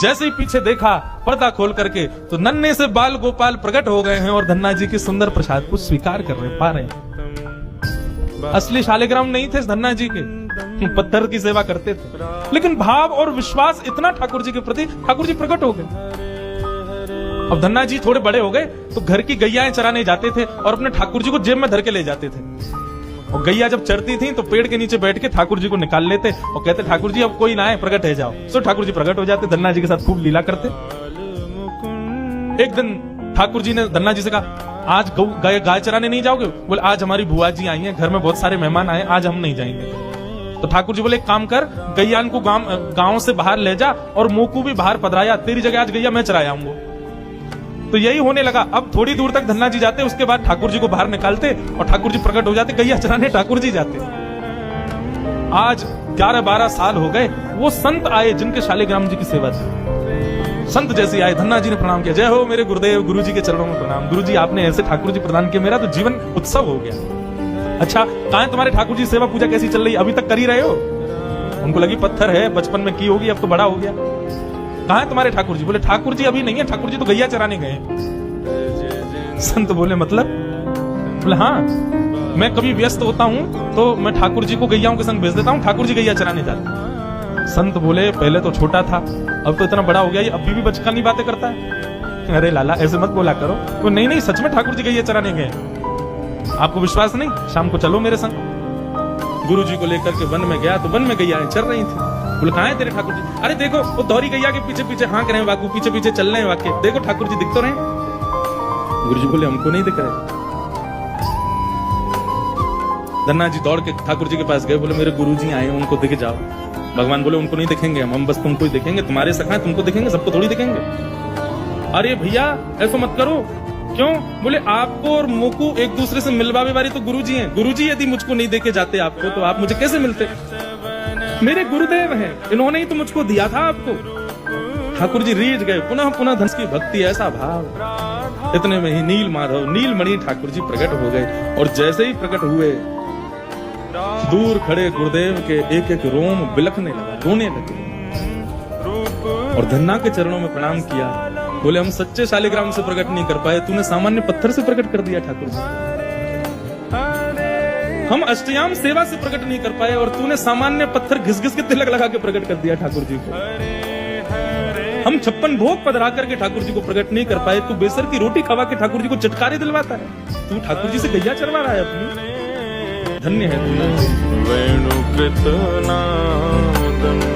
जैसे ही पीछे देखा पर्दा खोल करके तो नन्हे से बाल गोपाल प्रकट हो गए हैं और धन्ना जी के सुंदर प्रसाद को स्वीकार कर रहे पा रहे हैं। असली शालिग्राम नहीं थे धन्ना जी के, पत्थर की सेवा करते थे, लेकिन भाव और विश्वास इतना ठाकुर जी के प्रति, ठाकुर जी प्रकट हो गए। अब धन्ना जी थोड़े बड़े हो गए तो घर की गैयाएं चराने जाते थे और अपने ठाकुर जी को जेब में धर के ले जाते थे। और गैया जब चरती थी तो पेड़ के नीचे बैठ के ठाकुर जी को निकाल लेते और कहते ठाकुर जी अब कोई ना आए, प्रकट है जाओ। सो ठाकुर जी प्रकट हो जाते, धन्ना जी के साथ खूब लीला करते। एक दिन ठाकुर जी ने धन्ना जी से कहा आज गाय चराने नहीं जाओगे? बोले आज हमारी बुआ जी आई हैं, घर में बहुत सारे मेहमान आए, आज हम नहीं जाएंगे। तो ठाकुर जी बोले एक काम कर, गैयान को गांव से बाहर ले जा और मोकू भी बाहर पधराया, तेरी जगह आज गैया मैं चराया आऊंगा। तो यही होने लगा। अब थोड़ी दूर तक धन्ना जी जाते, उसके बाद ठाकुर जी को बाहर निकालते और ठाकुर जी प्रकट हो जाते, गैया चराने ठाकुर जी जाते। आज 11-12 साल हो गए, वो संत आए जिनके शालिग्राम जी की सेवा थी। संत जैसे आए, धन्ना जी ने प्रणाम किया, जय हो मेरे गुरुदेव, गुरु जी के चरणों में प्रणाम। गुरु जी आपने ऐसे ठाकुर जी प्रदान किए, मेरा तो जीवन उत्सव हो गया। अच्छा कहां है तुम्हारे ठाकुर जी सेवा पूजा कैसी चल रही, अभी तक कर ही रहे हो? उनको लगी पत्थर है, बचपन में की होगी, अब तो बड़ा हो गया। कहां है तुम्हारे ठाकुर जी? बोले ठाकुर जी अभी नहीं है, ठाकुर जी तो गैया चराने गए। संत बोले मतलब? बोले हाँ, मैं कभी व्यस्त होता हूं तो मैं ठाकुर जी को गैयाओं के संग भेज देता हूं, ठाकुर जी गैया चराने जाते। संत बोले पहले तो छोटा था, अब तो इतना बड़ा हो गया, ये अभी भी बचकानी बातें करता है। अरे लाला ऐसे मत बोला करो। तो नहीं सच में ठाकुर जी गैया चराने गए। आपको विश्वास नहीं? शाम को चलो मेरे संग। गुरु जी को लेकर के वन में गया तो वन में गैयाएं चल रही थी। बोले कहां है तेरे ठाकुर जी? अरे देखो वो दोहरी गैया के पीछे पीछे हाँक रहे हैं वाकू, पीछे पीछे चल रहे हैं वाक्य, देखो ठाकुर जी दिख तो रहे। गुरु जी बोले हमको नहीं दिख रहे। धन्ना जी दौड़ के ठाकुर जी के पास गए, बोले मेरे गुरु जी आए, उनको दिख जाओ। भगवान बोले उनको नहीं दिखेंगे, हम बस तुमको ही दिखेंगे, तुम्हारे सखा तुमको दिखेंगे, सबको थोड़ी दिखेंगे। अरे भैया ऐसा मत करो। क्यों? बोले आपको और मोकू एक दूसरे से मिलवावे वाली तो गुरु जी हैं। गुरु जी यदि मुझको नहीं देके जाते आपको तो आप मुझे कैसे मिलते? मेरे गुरुदेव हैं, इन्होंने ही तो मुझको दिया था आपको। ठाकुर जी रीझ गए, पुनः पुनः धन की भक्ति, ऐसा भाव। इतने में ही नील माधव नीलमणि ठाकुर जी प्रकट हो गए और जैसे ही प्रकट हुए दूर खड़े गुरुदेव के एक एक रोम बिलखने लगा, रोने लगे और धन्ना के चरणों में प्रणाम किया। बोले हम सच्चे शालिग्राम से प्रकट नहीं कर पाए, तूने सामान्य पत्थर से प्रकट कर दिया ठाकुर जी। हम अष्टयाम सेवा से प्रकट नहीं कर पाए और तूने सामान्य पत्थर घिस घिस के तिलक लगा के प्रकट कर दिया ठाकुर जी को। हम 56 भोग पधरा करके ठाकुर जी को प्रकट नहीं कर पाए, तू बेसर की रोटी खवा के ठाकुर जी को चटकारे दिलवाता है। तू ठाकुर जी से गैया चरवा रहा है अपनी। धन्य है तू।